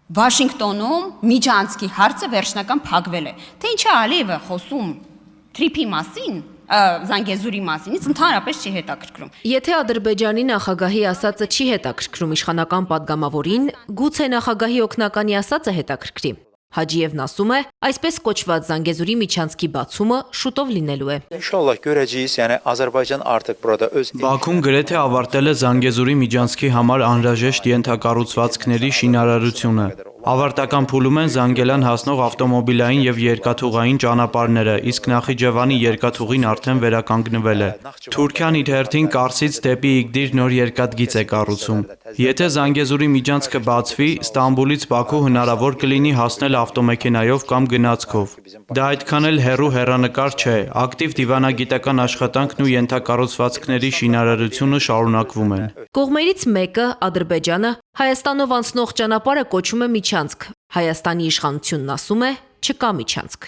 Վաշինգտոնում միջանցքի հարցը վերջնական փակվել է։ Թե ինչ է Ալիևը խոսում թրիփի մասին, Զանգեզուրի մասին, ինձ ընդհանրապես չի հետաքրքրում։ Եթե Ադրբեջանի նախագահի ասածը չի հետաքրքրում իշխանական падգամավորին, գուցե նախագահի օգնականի ասածը հետաքրքրի։ Հաջիևն ասում է, այսպես կոչված Զանգեզուրի միջանցքի բացումը շուտով լինելու է։ İnşallah görəcəyik, yəni Azərbaycan artıq burada öz Բաքուն գրեթե ավարտել է Զանգեզուրի միջանցքի համար անհրաժեշտ ենթակառուցվածքների շինարարությունը։ Ավարտական փուլում են Զանգելան հասնող ավտոմոբիլային եւ երկաթուղային ճանապարհները, իսկ Նախիջևանի երկաթուղին արդեն վերականգնվել է։ Թուրքիան իր հերթին Կարսից դեպի Իգդիր նոր երկաթգիծ է կառուցում։ Եթե Զանգեզուրի միջանցքը բացվի, Ստամբուլից Բաքու հնարավոր կլինի հասնել ավտոմեքենայով կամ գնացքով։ Դա այդքան էլ հեռու հեռանկար չէ, ակտիվ դիվանագիտական աշխատանքն ու ենթակառուցվածքների շինարարությունը շարունակվում են։ Կողմերից մեկը, Ադրբեջանը, Հայաստանով անցնող ճանապարհը կոչում է միջանցք։ Հայաստանի իշխանությունն ասում է՝ չկա միջանցք։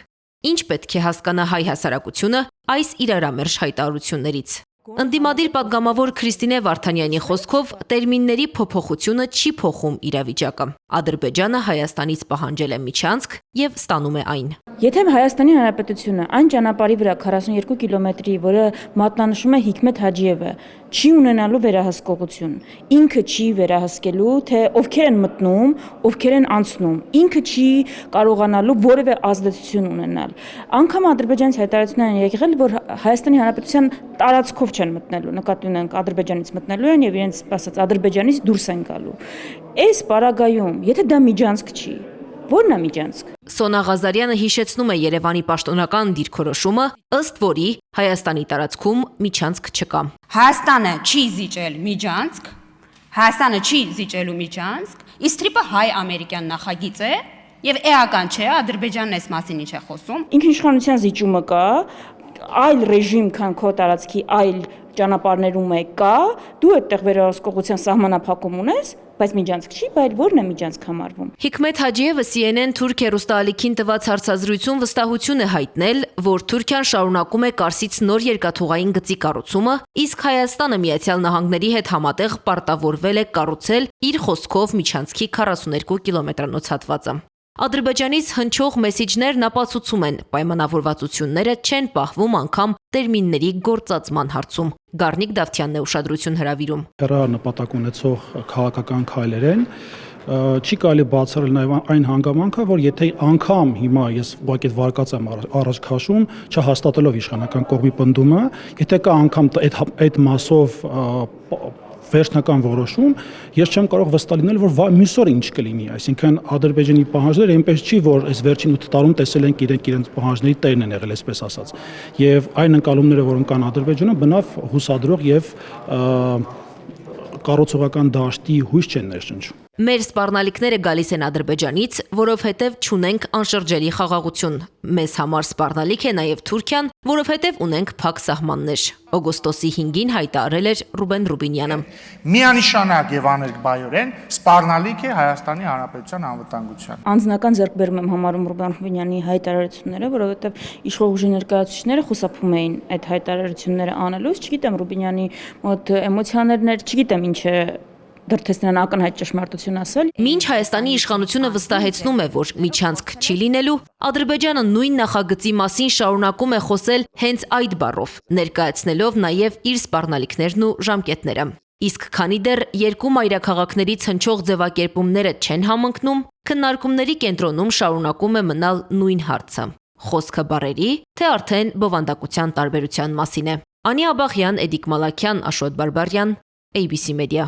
Ինչ պետք է հասկանա հայ հասարակությունը այս իրարամերժ հայտարարություններից։ Ընդդիմադիր падգամավոր Քրիստինե Վարդանյանի խոսքով տերմինների փոփոխությունը չի փոխում իրավիճակը։ Ադրբեջանը Հայաստանից պահանջել է միջանցք եւ ստանում է այն։ Եթե Հայաստանի Հանրապետությունը այն ճանապարհի վրա 42 կիլոմետրի, որը մատնանշում է Հիկմեթ Հաջիևը, չի ունենալու վերահսկողություն, ինքը չի վերահսկելու, թե ովքեր են մտնում, ովքեր են անցնում, ինքը չի կարողանալու որևէ ազդեցություն ունենալ։ Անկամ Ադրբեջանից հայտարարություններ են եկել, որ Հայաստանի Հանրապետության տարածքով չեն մտնելու, նկատի ունենք Ադրբեջանից մտնելու են եւ իրենց ասած Ադրբեջանից դուրս են գալու։ Այս պարագայում, եթե դա միջանցք չի, ո՞րն է միջանցք։ Սոնա Ղազարյանը հիշեցնում է Երևանի պաշտոնական դիրքորոշումը, ըստ որի Հայաստանի տարածքում միջանցք չկա։ Հայաստանը չի զիջել միջանցք, Հայաստանը չի զիջելու միջանցք, իսկ թրիփը հայ-ամերիկյան նախագիծ է եւ էական չէ, Ադրբեջանն այս մասին ինչ է խոսում։ Ինքնիշխանության զիջումը կա, այլ ռեժիմ, քան քո տարածքի այլ ճանապարհներում է կա, դու այդտեղ վերահսկողության սահմանափակում ունես, բայց միջանցք չի, բայց ո՞րն է միջանցք համարվում։ Հիկմեթ Հաջիևը CNN թուրք հեռուստաալիքին տված հարցազրույցում վստահություն է հայտնել, որ Թուրքիան շարունակում է Կարսից նոր երկաթուղային գծի կառուցումը, իսկ Հայաստանը Միացյալ Նահանգների հետ համատեղ պարտավորվել է կառուցել իր խոսքով միջանցքի 42 կիլոմետրանոց հատվածը։ Ադրբեջանից հնչող մեսիջներն ապացուցում են, պայմանավորվածությունները չեն պահվում անգամ տերմինների գործածման հարցում։ Գառնիկ Դավթյանն է ուշադրություն հրավիրում։ Նպատակ ունեցող քաղաքական քայլեր են, չի կարելի բացառել նաև այն հանգամանքը, որ եթե անգամ հիմա ես ուղղակի վարկած եմ առաջ քաշում, չհաստատելով իշխանական կողմի պնդումը, եթե կա անգամ այդ մասով վերջնական որոշում, ես չեմ կարող վստահ լինել, որ մյուս օրը ինչ կլինի, այսինքն Ադրբեջանի պահանջները այնպես չի, որ այս վերջին 8 տարում տեսել ենք իրենց պահանջների տերն են եղել, այսպես ասած։ Եվ այն ընկալումները, որոնք կան Ադրբեջանում, բնավ հուսադրող եւ կառուցողական դաշտի հույս չեն ներշնչում։ Մեր սպառնալիքները գալիս են Ադրբեջանից, որովհետև չունենք անշրջելի խաղաղություն։ Մեզ համար սպառնալիք է նաև Թուրքիան, որովհետև ունենք փակ սահմաններ։ Օգոստոսի 5-ին հայտարարել էր Ռուբեն Ռուբինյանը։ Միանշանակ եւ աներկբայորեն սպառնալիք է Հայաստանի Հանրապետության անվտանգության։ Անձնական ձեռքբերում եմ համարում Ռուբեն Ռուբինյանի հայտարարությունները, որովհետև իշխող ուժի ներկայացուցիչները խուսափում էին այդ հայտարարությունները անելուց, չգիտեմ Ռուբինյանի մոտ էմոցիաներն, չգիտեմ ինչ է դրթեսնան ակնհայտ ճշմարտություն ասել։ Մինչ Հայաստանի իշխանությունը վստահեցնում է, որ միջանցք չի լինելու, Ադրբեջանը նույն նախագծի մասին շարունակում է խոսել հենց այդ բառով, ներկայացնելով նաև իր սպառնալիքներն ու ժամկետները։ Իսկ քանի դեռ երկու մայրաքաղաքներից հնչող ձևակերպումները չեն համընկնում, քննարկումների կենտրոնում շարունակում է մնալ նույն հարցը։ Խոսքը բառերի, թե արդեն բովանդակության տարբերության մասին է։ Անի Աբաղյան, Էդիկ Մալաքյան, Աշոտ Բարբարյան, ABC Media։